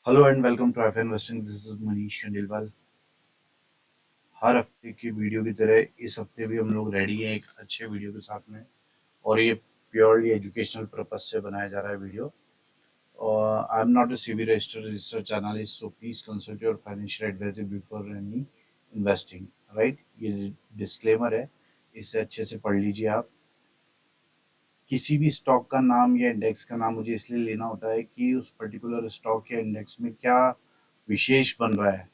Hello and welcome to F investing. This is Manish Khandelwal. हर हफ्ते की वीडियो की तरह इस हफ्ते भी हम लोग रेडी हैं एक अच्छे वीडियो के साथ में। और ये प्योरली एजुकेशनल पर्पज से बनाया जा रहा है वीडियो। और I am not a SEBI registered research analyst, so please consult your financial advisor before any investing. Right, ये डिस्क्लेमर है, इसे अच्छे से पढ़ लीजिए आप। किसी भी स्टॉक का नाम या इंडेक्स का नाम मुझे इसलिए लेना होता है कि उस पर्टिकुलर स्टॉक या इंडेक्स में क्या विशेष बन रहा है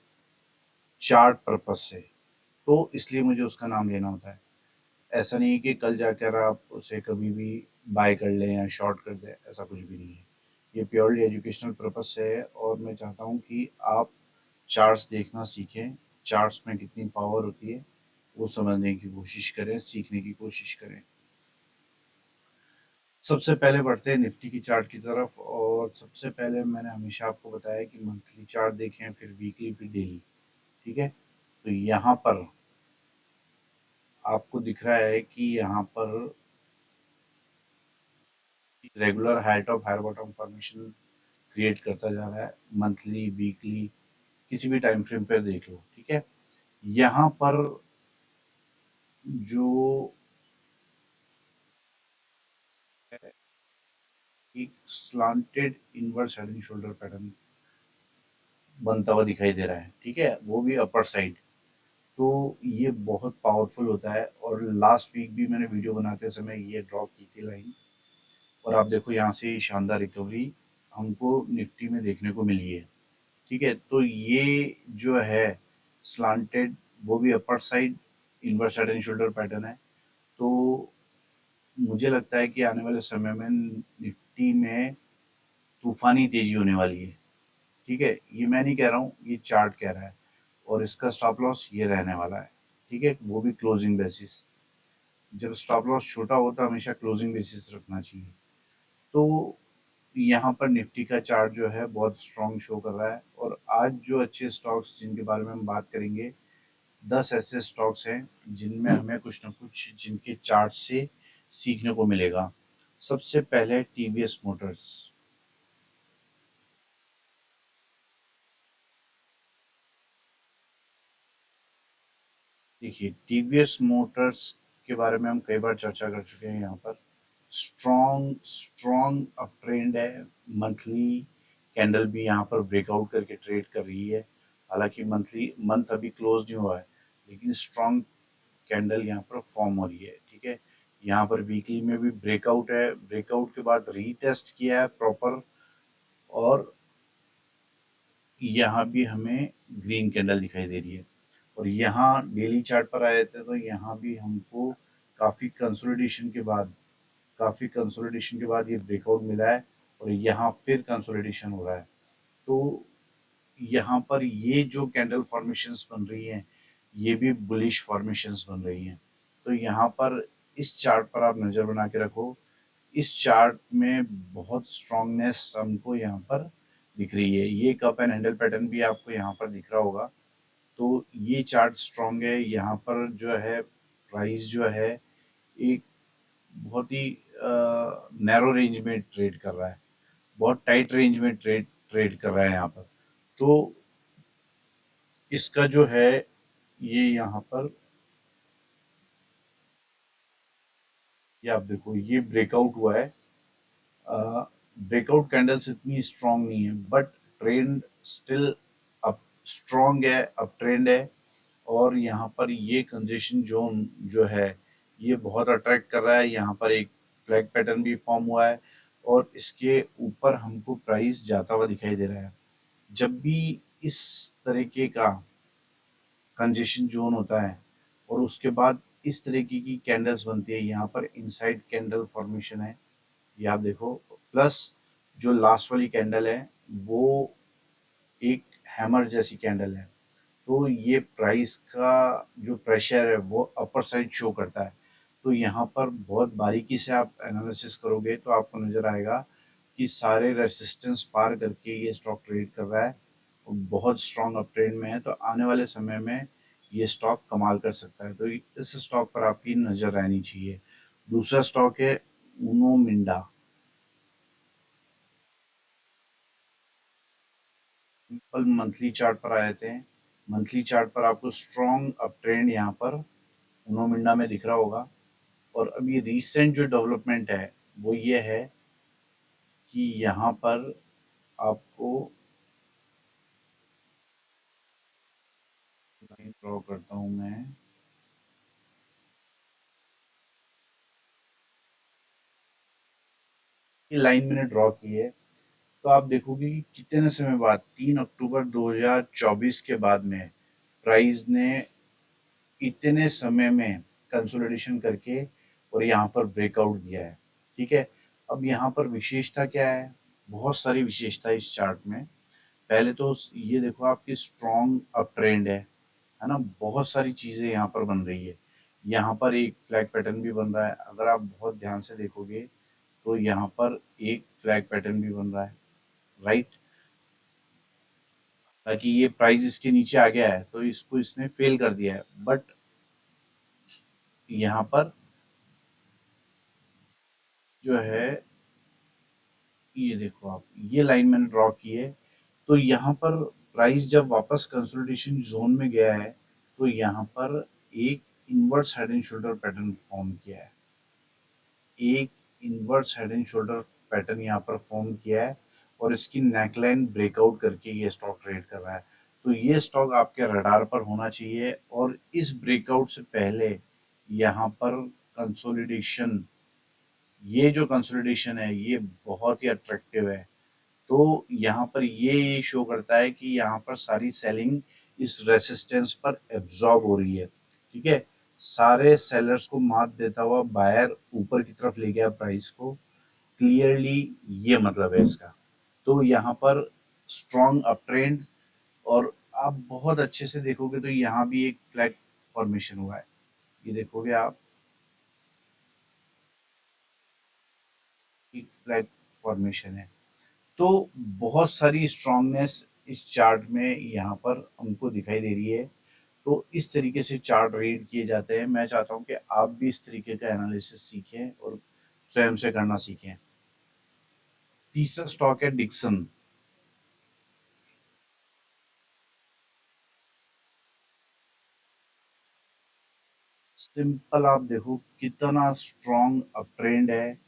चार्ट पर्पज से, तो इसलिए मुझे उसका नाम लेना होता है। ऐसा नहीं है कि कल जाकर आप उसे कभी भी बाय कर लें या शॉर्ट कर दें, ऐसा कुछ भी नहीं है। ये प्योरली एजुकेशनल पर्पज से है और मैं चाहता हूँ कि आप चार्ट्स देखना सीखें। चार्ट्स में कितनी पावर होती है वो समझने की कोशिश करें, सीखने की कोशिश करें। सबसे पहले बढ़ते हैं निफ्टी की चार्ट की तरफ। और सबसे पहले मैंने हमेशा आपको बताया कि मंथली चार्ट देखें, फिर वीकली, फिर डेली। ठीक है, तो यहाँ पर आपको दिख रहा है कि यहाँ पर regular high top higher bottom formation create करता जा रहा है। मंथली, वीकली, किसी भी टाइम फ्रेम पर देख लो। ठीक है, यहाँ पर जो एक slanted inverse head and shoulder pattern बनता हुआ दिखाई दे रहा है, ठीक है, वो भी अपर साइड। तो ये बहुत पावरफुल होता है। और लास्ट वीक भी मैंने वीडियो बनाते समय ये ड्रॉ की थी लाइन। और आप देखो यहाँ से शानदार रिकवरी हमको निफ्टी में देखने को मिली है। ठीक है, तो ये जो है स्लांटेड, वो भी upper side inverse head and shoulder pattern है। तो मुझे लगता है कि आने वाले समय में निफ्टी में तूफानी तेजी होने वाली है। ठीक है, ये मैं नहीं कह रहा हूँ, ये चार्ट कह रहा है। और इसका स्टॉप लॉस ये रहने वाला है। ठीक है, वो भी क्लोजिंग बेसिस। जब स्टॉप लॉस छोटा हो तो हमेशा क्लोजिंग बेसिस रखना चाहिए। तो यहाँ पर निफ्टी का चार्ट जो है बहुत स्ट्रॉन्ग शो कर रहा है। और आज जो अच्छे स्टॉक्स जिनके बारे में हम बात करेंगे, 10 ऐसे स्टॉक्स हैं जिनमें हमें कुछ ना कुछ जिनके चार्ट से सीखने को मिलेगा। सबसे पहले टीवीएस मोटर्स। देखिए, टीवीएस मोटर्स के बारे में हम कई बार चर्चा कर चुके हैं। यहाँ पर स्ट्रॉन्ग स्ट्रॉन्ग अप ट्रेंड है। मंथली कैंडल भी यहाँ पर ब्रेकआउट करके ट्रेड कर रही है। हालांकि मंथली मंथ अभी क्लोज नहीं हुआ है, लेकिन स्ट्रॉन्ग कैंडल यहाँ पर फॉर्म हो रही है। ठीक है, यहाँ पर वीकली में भी ब्रेकआउट है, ब्रेकआउट के बाद रीटेस्ट किया है प्रॉपर। और यहाँ भी हमें ग्रीन कैंडल दिखाई दे रही है। और यहाँ डेली चार्ट पर आए थे तो यहाँ भी हमको काफ़ी कंसोलिडेशन के बाद काफ़ी कंसोलिडेशन के बाद ये ब्रेकआउट मिला है। और यहाँ फिर कंसोलिडेशन हो रहा है। तो यहाँ पर ये जो कैंडल फॉर्मेशंस बन रही हैं, ये भी बुलिश फॉर्मेशंस बन रही हैं। तो यहाँ पर इस चार्ट पर आप नज़र बना के रखो। इस चार्ट में बहुत स्ट्रांगनेस हमको यहाँ पर दिख रही है। ये कप एंड हैंडल पैटर्न भी आपको यहाँ पर दिख रहा होगा। तो ये चार्ट स्ट्रांग है। यहाँ पर जो है प्राइस जो है एक बहुत ही नैरो रेंज में ट्रेड कर रहा है, बहुत टाइट रेंज में ट्रेड ट्रेड कर रहा है यहाँ पर। तो इसका जो है ये यहाँ पर, ये आप देखो, ये ब्रेकआउट हुआ है। ब्रेकआउट कैंडल्स इतनी स्ट्रांग नहीं है, but trend still up strong है, अप ट्रेंड है। और यहाँ पर ये कंजेशन जोन जो है ये बहुत अट्रैक्ट कर रहा है। यहाँ पर एक फ्लैग पैटर्न भी फॉर्म हुआ है और इसके ऊपर हमको प्राइस जाता हुआ दिखाई दे रहा है। जब भी इस तरीके का कंजेशन जोन होता है और उसके बाद इस तरीके की कैंडल्स बनती है, यहाँ पर इनसाइड कैंडल फॉर्मेशन है, ये आप देखो। प्लस जो लास्ट वाली कैंडल है वो एक हैमर जैसी कैंडल है। तो ये प्राइस का जो प्रेशर है वो अपर साइड शो करता है। तो यहाँ पर बहुत बारीकी से आप एनालिसिस करोगे तो आपको नज़र आएगा कि सारे रेसिस्टेंस पार करके ये स्टॉक ट्रेड कर रहा है और बहुत स्ट्रॉन्ग अप ट्रेंड में है। तो आने वाले समय में ये स्टॉक कमाल कर सकता है। तो इस स्टॉक पर आपकी नज़र रहनी चाहिए। दूसरा स्टॉक है ऊनो मिंडा। कल मंथली चार्ट पर आ जाते हैं। मंथली चार्ट पर आपको स्ट्रॉन्ग अप ट्रेंड यहाँ पर उनो मिंडा में दिख रहा होगा। और अभी रिसेंट जो डेवलपमेंट है वो ये है कि यहाँ पर आपको लाइन ड्रॉ करता हूँ मैं। ये लाइन मैंने ड्रॉ की है, तो आप देखोगे कि कितने समय बाद 3 अक्टूबर 2024 के बाद में प्राइस ने इतने समय में कंसोलिडेशन करके और यहाँ पर ब्रेकआउट दिया है। ठीक है, अब यहाँ पर विशेषता क्या है? बहुत सारी विशेषता है इस चार्ट में। पहले तो ये देखो आपकी स्ट्रॉन्ग अप ट्रेंड है ना? बहुत सारी चीजें यहाँ पर बन रही है। यहाँ पर एक फ्लैग पैटर्न भी बन रहा है, अगर आप बहुत ध्यान से देखोगे तो यहाँ पर एक फ्लैग पैटर्न भी बन रहा है, राइट? ताकि ये प्राइस इसके नीचे आ गया है तो इसको इसने फेल कर दिया है, बट यहाँ पर जो है ये देखो आप, ये लाइन मैंने ड्रॉ की है। तो यहाँ पर प्राइस जब वापस कंसोलिडेशन जोन में गया है तो यहाँ पर एक inverse head and shoulder pattern form किया है। एक inverse head and shoulder pattern यहाँ पर फॉर्म किया है और इसकी नेकलाइन ब्रेकआउट करके ये स्टॉक ट्रेड कर रहा है। तो ये स्टॉक आपके रडार पर होना चाहिए और इस ब्रेकआउट से पहले यहाँ पर कंसोलिडेशन, ये जो कंसोलिडेशन है ये बहुत ही अट्रैक्टिव है। तो यहाँ पर ये शो करता है कि यहाँ पर सारी सेलिंग इस रेसिस्टेंस पर एब्जॉर्ब हो रही है। ठीक है, सारे सेलर्स को मात देता हुआ बायर ऊपर की तरफ ले गया प्राइस को, क्लियरली ये मतलब है इसका। तो यहाँ पर स्ट्रॉन्ग अप ट्रेंड, और आप बहुत अच्छे से देखोगे तो यहाँ भी एक फ्लैग फॉर्मेशन हुआ है, ये देखोगे आप, एक फ्लैग फॉर्मेशन है। तो बहुत सारी स्ट्रांगनेस इस चार्ट में यहाँ पर हमको दिखाई दे रही है। तो इस तरीके से चार्ट रीड किए जाते हैं। मैं चाहता हूँ कि आप भी इस तरीके का एनालिसिस सीखें और स्वयं से करना सीखें। तीसरा स्टॉक है डिक्सन। सिंपल आप देखो कितना स्ट्रॉन्ग अप ट्रेंड है।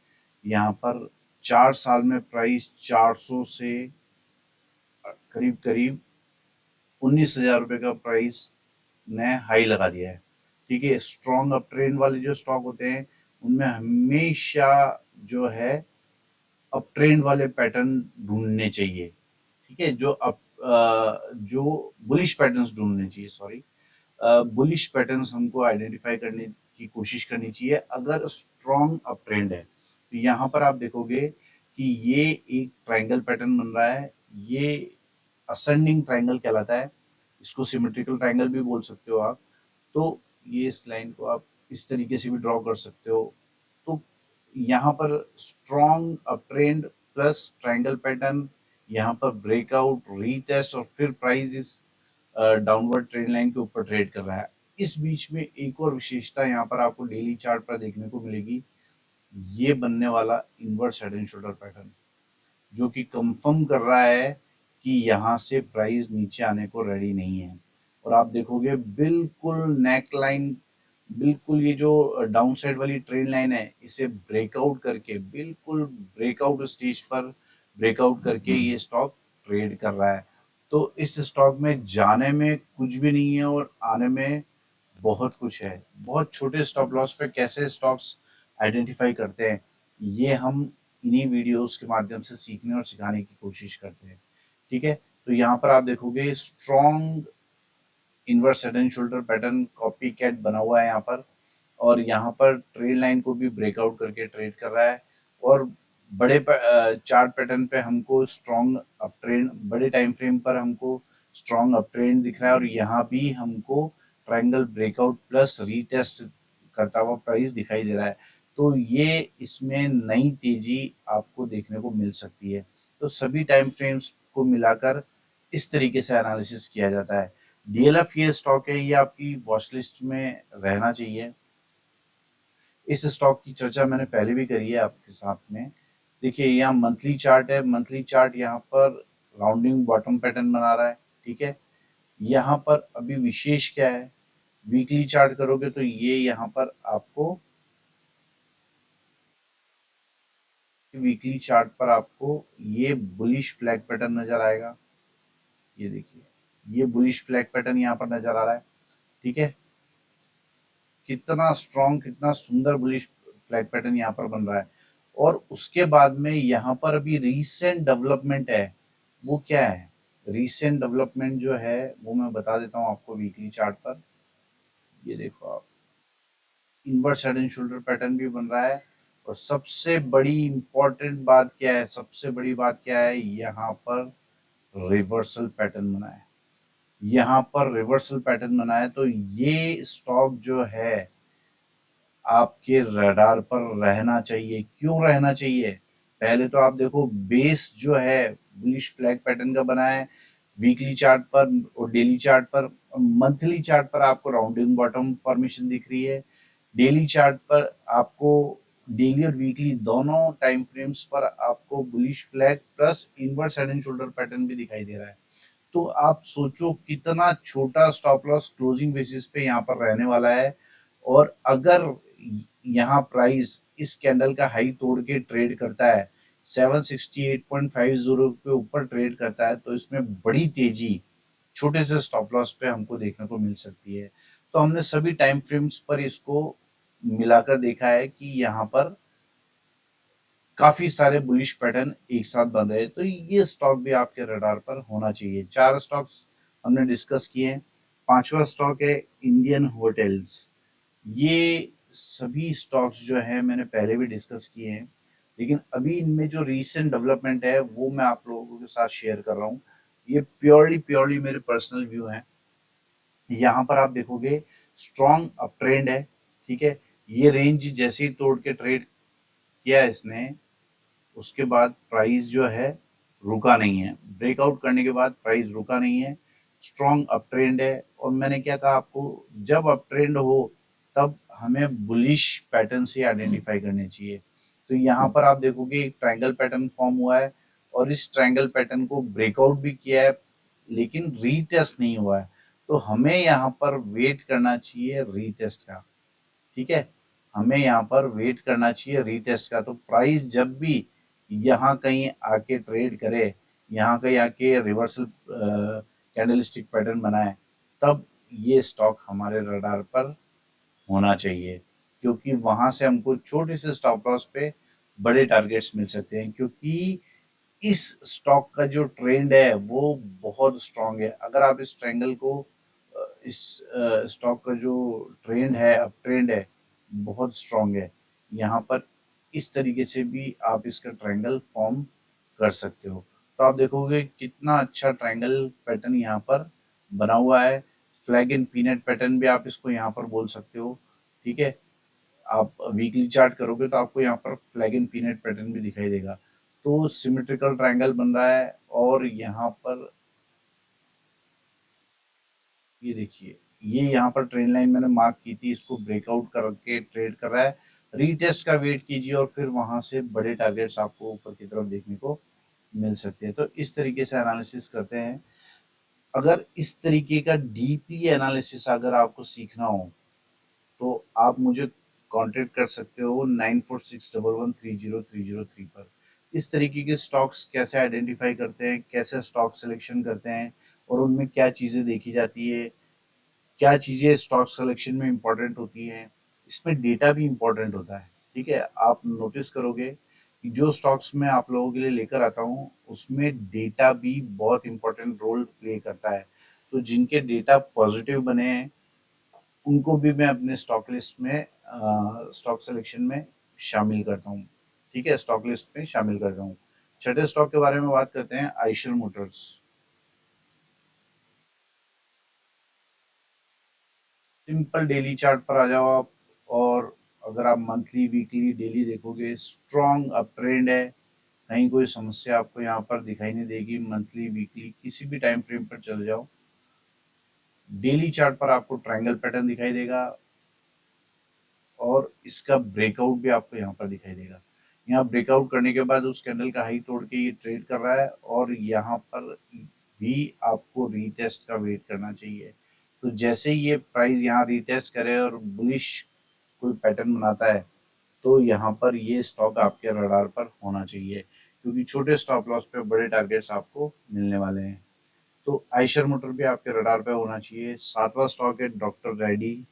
यहाँ पर 4 साल में प्राइस 400 से करीब करीब 19,000 रुपये का प्राइस ने हाई लगा दिया है। ठीक है, स्ट्रॉन्ग अप ट्रेंड वाले जो स्टॉक होते हैं उनमें हमेशा जो है अप ट्रेंड वाले पैटर्न ढूंढने चाहिए। ठीक है, जो बुलिश पैटर्न्स ढूंढने चाहिए, सॉरी, बुलिश पैटर्न्स हमको आइडेंटिफाई करने की कोशिश करनी चाहिए अगर स्ट्रॉन्ग अप ट्रेंड है। तो यहाँ पर आप देखोगे कि ये एक ट्रायंगल पैटर्न बन रहा है, ये असेंडिंग ट्रायंगल कहलाता है, इसको सिमेट्रिकल ट्रायंगल भी बोल सकते हो आप। तो ये इस लाइन को आप इस तरीके से भी ड्रॉ कर सकते हो। तो यहाँ पर strong up trend plus triangle pattern, यहाँ पर ब्रेकआउट, रीटेस्ट और फिर प्राइस इस डाउनवर्ड ट्रेंड लाइन के ऊपर ट्रेड कर रहा है। इस बीच में एक और विशेषता यहाँ पर आपको डेली चार्ट पर देखने को मिलेगी, ये बनने वाला inverse head and shoulder pattern, जो कि कंफर्म कर रहा है कि यहाँ से प्राइस नीचे आने को रेडी नहीं है। और आप देखोगे बिल्कुल नेक लाइन, बिल्कुल ये जो डाउन साइड वाली ट्रेन लाइन है इसे ब्रेकआउट करके, बिल्कुल ब्रेकआउट स्टेज पर ब्रेकआउट करके ये स्टॉक ट्रेड कर रहा है। तो इस स्टॉक में जाने में कुछ भी नहीं है और आने में बहुत कुछ है। बहुत छोटे स्टॉप लॉस पे कैसे स्टॉक्स आइडेंटिफाई करते हैं, ये हम इन्हीं वीडियोस के माध्यम से सीखने और सिखाने की कोशिश करते हैं। ठीक है, तो यहाँ पर आप देखोगे strong inverse head and shoulder pattern copycat बना हुआ है यहाँ पर, और यहाँ पर ट्रेड लाइन को भी ब्रेकआउट करके ट्रेड कर रहा है। और बड़े चार्ट पैटर्न पे हमको स्ट्रॉन्ग अप ट्रेंड, बड़े टाइम फ्रेम पर हमको स्ट्रॉन्ग अप ट्रेंड दिख रहा है, और यहाँ भी हमको ट्रायंगल ब्रेकआउट प्लस रीटेस्ट करता हुआ प्राइस दिखाई दे रहा है। तो ये इसमें नई तेजी आपको देखने को मिल सकती है। तो सभी टाइम फ्रेम्स को मिलाकर इस तरीके से एनालिसिस किया जाता है। डीएलएफ ये स्टॉक है, ये आपकी वॉच लिस्ट में रहना चाहिए। इस स्टॉक की चर्चा मैंने पहले भी करी है आपके साथ में। देखिए यहाँ मंथली चार्ट है, मंथली चार्ट यहाँ पर राउंडिंग बॉटम पैटर्न बना रहा है, ठीक है। यहाँ पर अभी विशेष क्या है, वीकली चार्ट करोगे तो ये यहाँ पर आपको वीकली चार्ट पर आपको ये बुलिश फ्लैग पैटर्न नजर आएगा। ये देखिए, ये बुलिश फ्लैग पैटर्न यहाँ पर नजर आ रहा है, ठीक है। कितना स्ट्रॉन्ग, कितना सुंदर बुलिश फ्लैग पैटर्न यहाँ पर बन रहा है। और उसके बाद में यहाँ पर अभी रीसेंट डेवलपमेंट है, वो क्या है, रीसेंट डेवलपमेंट जो है वो मैं बता देता हूँ आपको वीकली चार्ट पर। ये देखो आप, inverse head and shoulder pattern भी बन रहा है। और सबसे बड़ी इंपॉर्टेंट बात क्या है, सबसे बड़ी बात क्या है, यहाँ पर रिवर्सल पैटर्न बना है। यहाँ पर रिवर्सल पैटर्न बना है, तो ये स्टॉक जो है आपके रडार पर रहना चाहिए। क्यों रहना चाहिए, पहले तो आप देखो बेस जो है बुलिश फ्लैग पैटर्न का बना है वीकली चार्ट पर और डेली चार्ट पर। मंथली चार्ट पर आपको राउंडिंग बॉटम फॉर्मेशन दिख रही है। डेली चार्ट पर आपको, डेली और वीकली दोनों टाइम फ्रेम्स पर आपको bullish flag plus inverse head and shoulder pattern भी दिखाई दे रहा है। तो आप सोचो कितना छोटा स्टॉप लॉस क्लोजिंग बेसिस पे यहाँ पर रहने वाला है। और अगर यहाँ प्राइस इस कैंडल का हाई तोड़ के ट्रेड करता है, 768.50 के ऊपर ट्रेड करता है, तो इसमें बड़ी तेजी छोटे से स्टॉप लॉस पे हमको देखने को मिल सकती है। तो हमने सभी टाइम फ्रेम्स पर इसको मिलाकर देखा है कि यहाँ पर काफी सारे बुलिश पैटर्न एक साथ बन रहे हैं, तो ये स्टॉक भी आपके रडार पर होना चाहिए। चार स्टॉक्स हमने डिस्कस किए हैं। पांचवा स्टॉक है इंडियन होटल्स। ये सभी स्टॉक्स जो है मैंने पहले भी डिस्कस किए हैं, लेकिन अभी इनमें जो रीसेंट डेवलपमेंट है वो मैं आप लोगों के साथ शेयर कर रहा हूँ। ये प्योरली प्योरली मेरे पर्सनल व्यू हैं। यहाँ पर आप देखोगे स्ट्रॉन्ग अप ट्रेंड है, ठीक है। ये रेंज जैसे ही तोड़ के ट्रेड किया इसने, उसके बाद प्राइस जो है रुका नहीं है। ब्रेकआउट करने के बाद प्राइस रुका नहीं है, स्ट्रॉन्ग अप ट्रेंड है। और मैंने क्या कहा आपको, जब अप ट्रेंड हो तब हमें बुलिश पैटर्न से आइडेंटिफाई करने चाहिए। तो यहाँ पर आप देखोगे एक ट्रायंगल पैटर्न फॉर्म हुआ है और इस ट्रायंगल पैटर्न को ब्रेकआउट भी किया है, लेकिन रीटेस्ट नहीं हुआ है। तो हमें यहाँ पर वेट करना चाहिए रीटेस्ट का, ठीक है। हमें यहाँ पर वेट करना चाहिए रीटेस्ट का। तो प्राइस जब भी यहाँ कहीं आके ट्रेड करे, यहाँ कहीं आके रिवर्सल कैंडलस्टिक पैटर्न बनाए, तब ये स्टॉक हमारे रडार पर होना चाहिए। क्योंकि वहां से हमको छोटे से स्टॉप लॉस पे बड़े टारगेट्स मिल सकते हैं। क्योंकि इस स्टॉक का जो ट्रेंड है वो बहुत स्ट्रांग है। अगर आप इस ट्रायंगल को, इस स्टॉक का जो ट्रेंड है, अप ट्रेंड है, बहुत स्ट्रांग है। यहाँ पर इस तरीके से भी आप इसका ट्रायंगल फॉर्म कर सकते हो। तो आप देखोगे कितना अच्छा ट्रायंगल पैटर्न यहाँ पर बना हुआ है। फ्लैग एंड पीनट पैटर्न भी आप इसको यहाँ पर बोल सकते हो, ठीक है। आप वीकली चार्ट करोगे तो आपको यहाँ पर फ्लैग एंड पीनट पैटर्न भी दिखाई देगा। तो सिमेट्रिकल ट्रायंगल बन रहा है। और यहाँ पर ये देखिए, ये यहाँ पर ट्रेन लाइन मैंने मार्क की थी, इसको ब्रेकआउट करके ट्रेड कर रहा है। रीटेस्ट का वेट कीजिए और फिर वहां से बड़े टारगेट्स आपको ऊपर की तरफ देखने को मिल सकते हैं। तो इस तरीके से एनालिसिस करते हैं। अगर इस तरीके का डीपली एनालिसिस अगर आपको सीखना हो तो आप मुझे कांटेक्ट कर सकते हो 9461130303 पर। इस तरीके के स्टॉक्स कैसे आइडेंटिफाई करते हैं, कैसे स्टॉक सिलेक्शन करते हैं और उनमें क्या चीज़ें देखी जाती है, क्या चीज़ें स्टॉक सिलेक्शन में इम्पोर्टेंट होती हैं, इसमें डेटा भी इम्पोर्टेंट होता है, ठीक है। आप नोटिस करोगे कि जो स्टॉक्स मैं आप लोगों के लिए लेकर आता हूँ उसमें डेटा भी बहुत इम्पोर्टेंट रोल प्ले करता है। तो जिनके डेटा पॉजिटिव बने हैं उनको भी मैं अपने स्टॉक लिस्ट में, स्टॉक सिलेक्शन में शामिल करता हूँ, ठीक है, स्टॉक लिस्ट में शामिल करता हूँ। छठे स्टॉक के बारे में बात करते हैं, Eicher Motors. Simple daily chart पर आ जाओ आप। और अगर आप मंथली वीकली डेली देखोगे स्ट्रॉन्ग अप ट्रेंड है, कहीं कोई समस्या आपको यहाँ पर दिखाई नहीं देगी। मंथली वीकली किसी भी टाइम फ्रेम पर चले जाओ, डेली चार्ट पर आपको ट्रायंगल पैटर्न दिखाई देगा और इसका ब्रेकआउट भी आपको यहाँ पर दिखाई देगा। यहाँ ब्रेकआउट करने के बाद उस कैंडल का हाई तोड़ के ये ट्रेड कर रहा है, और यहाँ पर भी आपको रीटेस्ट का वेट करना चाहिए। तो जैसे ये प्राइस यहाँ रीटेस्ट करे और बुलिश कोई पैटर्न बनाता है, तो यहाँ पर ये स्टॉक आपके रडार पर होना चाहिए, क्योंकि छोटे स्टॉप लॉस पे बड़े टारगेट्स आपको मिलने वाले हैं। तो आयशर मोटर भी आपके रडार पे होना चाहिए। सातवां स्टॉक है डॉक्टर रेड्डी।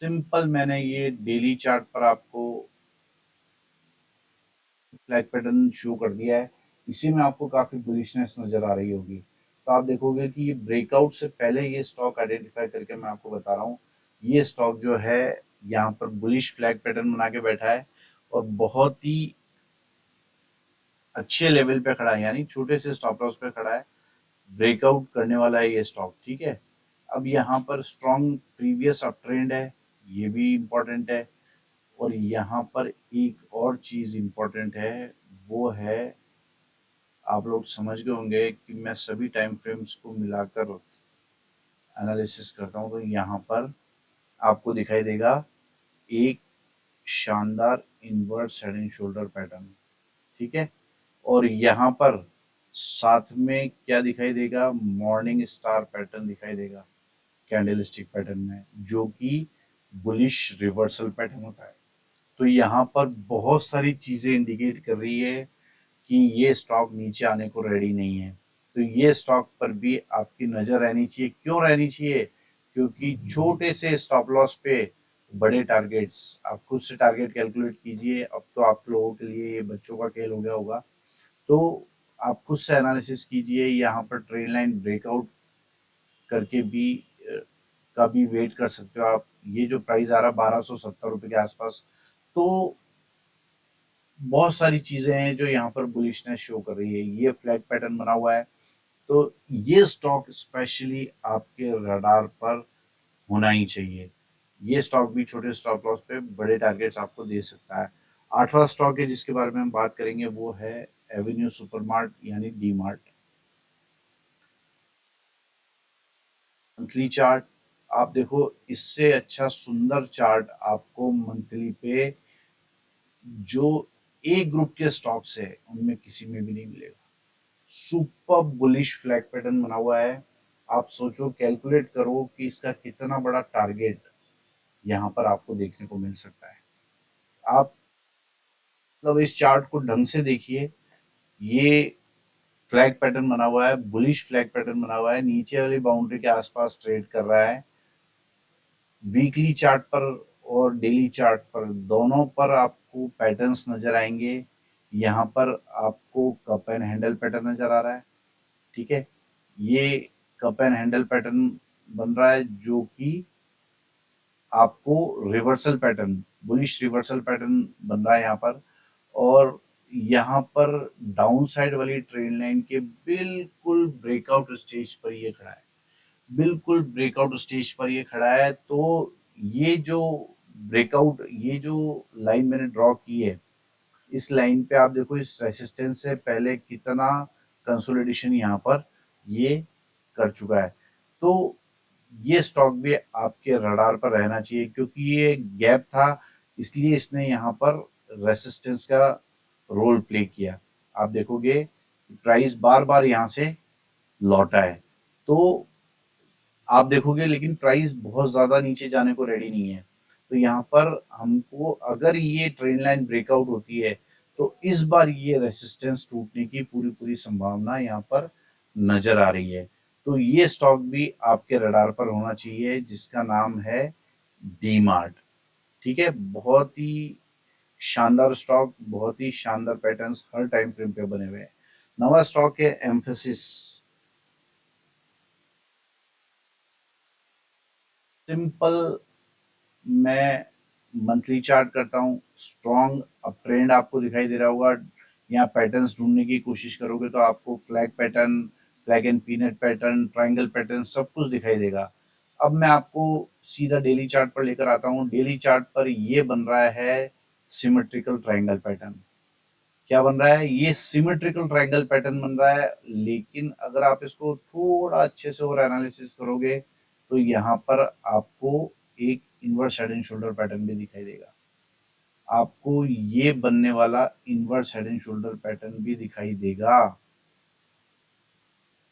सिंपल, मैंने ये डेली चार्ट पर आपको फ्लैग पैटर्न शो कर दिया है। इसी में आपको काफी बुलिशनेस नजर आ रही होगी। तो आप देखोगे कि ये ब्रेकआउट से पहले ये स्टॉक आइडेंटिफाई करके मैं आपको बता रहा हूँ, ये स्टॉक जो है यहाँ पर बुलिश फ्लैग पैटर्न बना के बैठा है और बहुत ही अच्छे लेवल पे खड़ा है, यानी छोटे से स्टॉप लॉस पे खड़ा है। ब्रेकआउट करने वाला है ये स्टॉक, ठीक है। अब यहाँ पर स्ट्रॉन्ग प्रीवियस अप ट्रेंड है, ये भी इम्पोर्टेंट है। और यहाँ पर एक और चीज इम्पोर्टेंट है, वो है, आप लोग समझ गए होंगे कि मैं सभी टाइम फ्रेम्स को मिलाकर एनालिसिस करता हूँ। तो यहाँ पर आपको दिखाई देगा एक शानदार inverse head and shoulder pattern, ठीक है। और यहाँ पर साथ में क्या दिखाई देगा, मॉर्निंग स्टार पैटर्न दिखाई देगा कैंडलस्टिक पैटर्न में, जो कि बुलिश रिवर्सल पैटर्न होता है। तो यहाँ पर बहुत सारी चीजें इंडिकेट कर रही है कि ये स्टॉक नीचे आने को रेडी नहीं है। तो ये स्टॉक पर भी आपकी नजर रहनी चाहिए। क्यों रहनी चाहिए? क्योंकि छोटे से स्टॉप लॉस पे बड़े टारगेट्स, आप खुद से टारगेट कैलकुलेट कीजिए। अब तो आप लोगों के लिए ये बच्चों का खेल हो गया होगा। तो आप खुद से एनालिसिस कीजिए। यहाँ पर ट्रेन लाइन ब्रेकआउट करके भी का भी वेट कर सकते हो आप। ये जो प्राइस आ रहा है 1270 रुपये के आसपास, तो बहुत सारी चीजें हैं जो यहाँ पर बुलिशनेस शो कर रही है। ये फ्लैग पैटर्न बना हुआ है, तो ये स्टॉक स्पेशली आपके रडार पर होना ही चाहिए। ये स्टॉक भी छोटे स्टॉप लॉस पे बड़े टारगेट्स आपको दे सकता है। आठवां स्टॉक है जिसके बारे में हम बात करेंगे, वो है एवेन्यू सुपरमार्ट यानी डी मार्ट। मंथली चार्ट आप देखो, इससे अच्छा सुंदर चार्ट आपको मंथली पे जो ए ग्रुप के स्टॉक्स है उनमें किसी में भी नहीं मिलेगा। सुपर बुलिश फ्लैग पैटर्न बना हुआ है। आप सोचो, कैलकुलेट करो कि इसका कितना बड़ा टारगेट यहाँ पर आपको देखने को मिल सकता है। आप मतलब इस चार्ट को ढंग से देखिए। ये फ्लैग पैटर्न बना हुआ है, बुलिश फ्लैग पैटर्न बना हुआ है, नीचे वाली बाउंड्री के आसपास ट्रेड कर रहा है। वीकली चार्ट पर और डेली चार्ट पर दोनों पर आपको पैटर्न्स नजर आएंगे। यहाँ पर आपको कप एंड हैंडल पैटर्न नजर आ रहा है, ठीक है। ये कप एंड हैंडल पैटर्न बन रहा है, जो कि आपको reversal pattern, bullish reversal pattern बन रहा है यहाँ पर। और यहाँ पर डाउन साइड वाली ट्रेन लाइन के बिल्कुल ब्रेकआउट स्टेज पर ये खड़ा है, बिल्कुल ब्रेकआउट स्टेज पर ये खड़ा है। तो ये जो ब्रेकआउट, ये जो लाइन मैंने ड्रॉ की है, इस लाइन पे आप देखो, इस रेसिस्टेंस से पहले कितना कंसोलिडेशन यहाँ पर ये कर चुका है। तो ये स्टॉक भी आपके रडार पर रहना चाहिए, क्योंकि ये गैप था, इसलिए इसने यहाँ पर रेसिस्टेंस का रोल प्ले किया। आप देखोगे प्राइस बार बार यहाँ से लौटा है, तो आप देखोगे लेकिन प्राइस बहुत ज्यादा नीचे जाने को रेडी नहीं है। तो यहाँ पर हमको, अगर ये ट्रेन लाइन ब्रेकआउट होती है, तो इस बार ये रेसिस्टेंस टूटने की पूरी पूरी संभावना यहाँ पर नजर आ रही है। तो ये स्टॉक भी आपके रडार पर होना चाहिए, जिसका नाम है डी मार्ट, ठीक है। बहुत ही शानदार स्टॉक, बहुत ही शानदार पैटर्न्स हर टाइम फ्रेम पे बने हुए हैं। नवा स्टॉक है एम्फेसिस। सिंपल, मैं मंथली चार्ट करता हूँ। स्ट्रॉन्ग अप ट्रेंड आपको दिखाई दे रहा होगा। यहाँ पैटर्न्स ढूंढने की कोशिश करोगे तो आपको flag pattern, flag and peanut pattern, triangle pattern सब कुछ दिखाई देगा। अब मैं आपको सीधा डेली चार्ट पर लेकर आता हूँ। डेली चार्ट पर ये बन रहा है सिमेट्रिकल ट्रायंगल पैटर्न। क्या बन रहा है? ये सिमेट्रिकल ट्रायंगल पैटर्न बन रहा है। लेकिन अगर आप इसको थोड़ा अच्छे से और एनालिसिस करोगे, तो यहाँ पर आपको एक inverse head and shoulder pattern भी दिखाई देगा, आपको ये बनने वाला inverse head and shoulder pattern भी दिखाई देगा।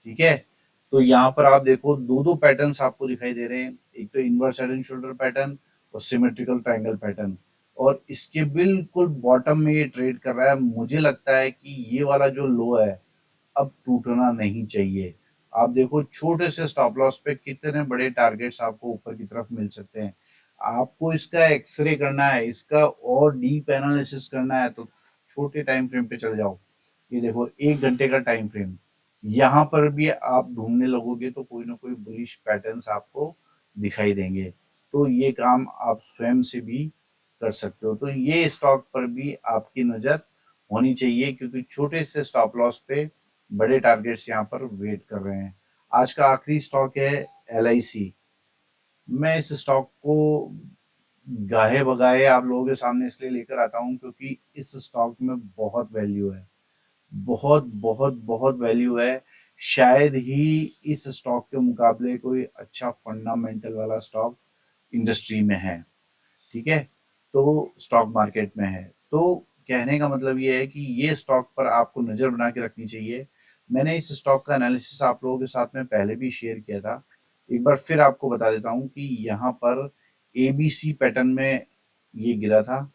ठीक है, तो यहाँ पर आप देखो दो दो पैटर्न्स आपको दिखाई दे रहे हैं, एक तो inverse head and shoulder pattern और सिमेट्रिकल ट्रायंगल पैटर्न, और इसके बिल्कुल बॉटम में ये ट्रेड कर रहा है। मुझे लगता है कि ये वाला जो लो है अब टूटना नहीं चाहिए। आप देखो छोटे से स्टॉप लॉस पे कितने बड़े टारगेट्स आपको ऊपर की तरफ मिल सकते हैं। आपको इसका एक्सरे करना है, इसका और डीप एनालिसिस करना है तो छोटे टाइम फ्रेम पे चले जाओ। ये देखो 1 घंटे का टाइम फ्रेम, यहाँ पर भी आप ढूंढने लगोगे तो कोई ना कोई बुलिश पैटर्न्स आपको दिखाई देंगे। तो ये काम आप स्वयं से भी कर सकते हो। तो ये स्टॉक पर भी आपकी नजर होनी चाहिए, क्योंकि छोटे से स्टॉप लॉस पे बड़े टारगेट्स यहाँ पर वेट कर रहे हैं। आज का आखिरी स्टॉक है LIC। मैं इस स्टॉक को गाहे बगाए आप लोगों के सामने इसलिए लेकर आता हूँ क्योंकि इस स्टॉक में बहुत वैल्यू है, बहुत बहुत बहुत वैल्यू है। शायद ही इस स्टॉक के मुकाबले कोई अच्छा फंडामेंटल वाला स्टॉक इंडस्ट्री में है। ठीक है, तो स्टॉक मार्केट में है। तो कहने का मतलब ये है कि ये स्टॉक पर आपको नजर बना के रखनी चाहिए। मैंने इस स्टॉक का एनालिसिस आप लोगों के साथ में पहले भी शेयर किया था, एक बार फिर आपको बता देता हूँ कि यहाँ पर ABC पैटर्न में ये गिरा था,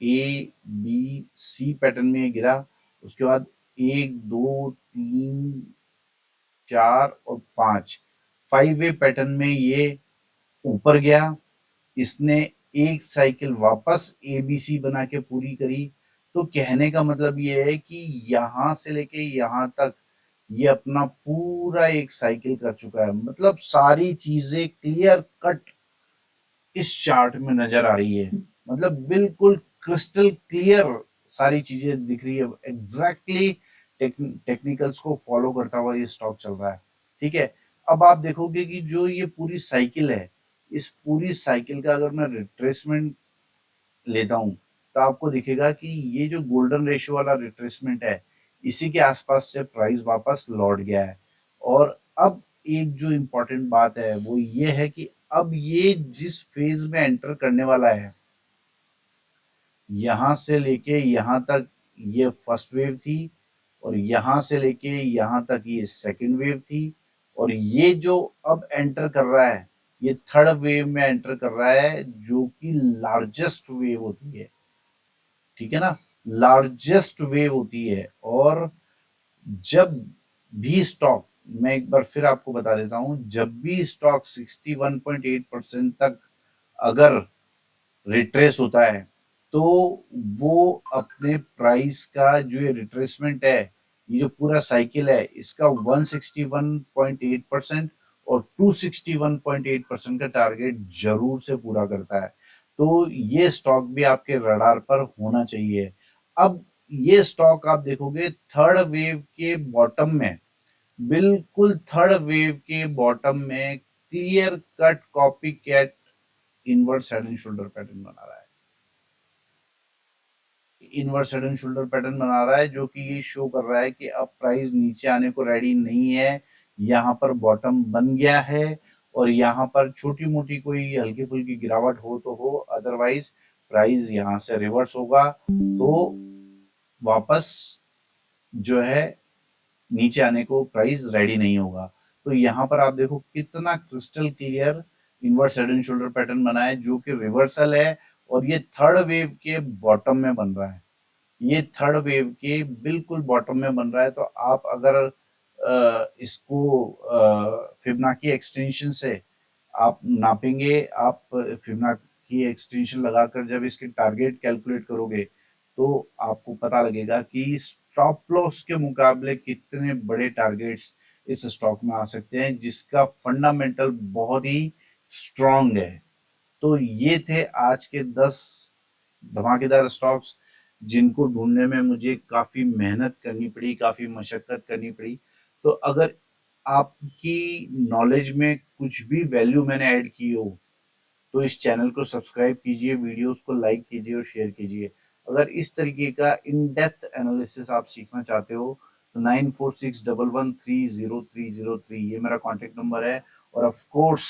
ABC पैटर्न में ये गिरा, उसके बाद 1 2 3 4 और 5 5 वे पैटर्न में ये ऊपर गया, इसने एक साइकिल वापस ABC बना के पूरी करी। तो कहने का मतलब ये है कि यहां से लेके यहां तक ये अपना पूरा एक साइकिल कर चुका है, मतलब सारी चीजें क्लियर कट इस चार्ट में नजर आ रही है, मतलब बिल्कुल क्रिस्टल क्लियर सारी चीजें दिख रही है। एग्जैक्टली टेक्निकल्स को फॉलो करता हुआ ये स्टॉक चल रहा है। ठीक है, अब आप देखोगे कि जो ये पूरी साइकिल है, इस पूरी साइकिल का अगर मैं रिट्रेसमेंट लेता हूं तो आपको दिखेगा कि ये जो गोल्डन रेशियो वाला रिट्रेसमेंट है, इसी के आसपास से प्राइस वापस लौट गया है। और अब एक जो इम्पोर्टेंट बात है वो ये है कि अब ये जिस फेज में एंटर करने वाला है, यहां से लेके यहां तक ये फर्स्ट वेव थी, और यहां से लेके यहां तक ये सेकंड वेव थी, और ये जो अब एंटर कर रहा है ये थर्ड वेव में एंटर कर रहा है, जो कि लार्जेस्ट वेव होती है। ठीक है ना, लार्जेस्ट वेव होती है। और जब भी स्टॉक, मैं एक बार फिर आपको बता देता हूं, जब भी स्टॉक 61.8% तक अगर रिट्रेस होता है तो वो अपने प्राइस का जो ये रिट्रेसमेंट है, ये जो पूरा साइकिल है, इसका 161.8% और 261.8% का टारगेट जरूर से पूरा करता है। तो ये स्टॉक भी आपके रडार पर होना चाहिए। अब ये स्टॉक आप देखोगे थर्ड वेव के बॉटम में, बिल्कुल थर्ड वेव के बॉटम में clear cut copycat inverse head and shoulder pattern बना रहा है, inverse head and shoulder pattern बना रहा है, जो कि ये शो कर रहा है कि अब प्राइस नीचे आने को रेडी नहीं है, यहाँ पर बॉटम बन गया है। और यहाँ पर छोटी मोटी कोई हल्की फुल्की गिरावट हो तो हो, अदरवाइज प्राइस यहाँ से रिवर्स होगा तो वापस जो है नीचे आने को प्राइस रेडी नहीं होगा। तो यहाँ पर आप देखो कितना crystal clear inverse head and shoulder pattern बना है, जो कि रिवर्सल है, और ये थर्ड वेव के बॉटम में बन रहा है, ये थर्ड वेव के बिल्कुल बॉटम में बन रहा है। तो आप अगर इसको फिबोनाची एक्सटेंशन से आप नापेंगे, आप फिबोनाची एक्सटेंशन लगाकर जब इसके टारगेट कैलकुलेट करोगे तो आपको पता लगेगा कि स्टॉप लॉस के मुकाबले कितने बड़े टारगेट्स इस स्टॉक में आ सकते हैं, जिसका फंडामेंटल बहुत ही स्ट्रांग है। तो ये थे आज के 10 धमाकेदार स्टॉक्स, जिनको ढूंढने में मुझे काफी मेहनत करनी पड़ी, काफी मशक्कत करनी पड़ी। तो अगर आपकी नॉलेज में कुछ भी वैल्यू मैंने ऐड की हो तो इस चैनल को सब्सक्राइब कीजिए, वीडियोस को लाइक कीजिए और शेयर कीजिए। अगर इस तरीके का इन डेप्थ एनालिसिस आप सीखना चाहते हो तो 9461130303 ये मेरा कॉन्टेक्ट नंबर है। और ऑफ कोर्स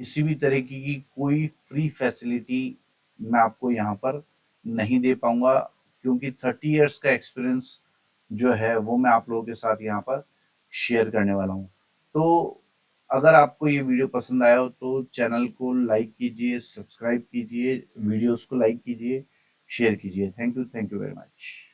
किसी भी तरीके की कोई फ्री फैसिलिटी मैं आपको यहाँ पर नहीं दे पाऊंगा, क्योंकि 30 इयर्स का एक्सपीरियंस जो है वो मैं आप लोगों के साथ यहाँ पर शेयर करने वाला हूँ। तो अगर आपको ये वीडियो पसंद आया हो तो चैनल को लाइक कीजिए, सब्सक्राइब कीजिए, वीडियोस को लाइक कीजिए, शेयर कीजिए। Thank you very much.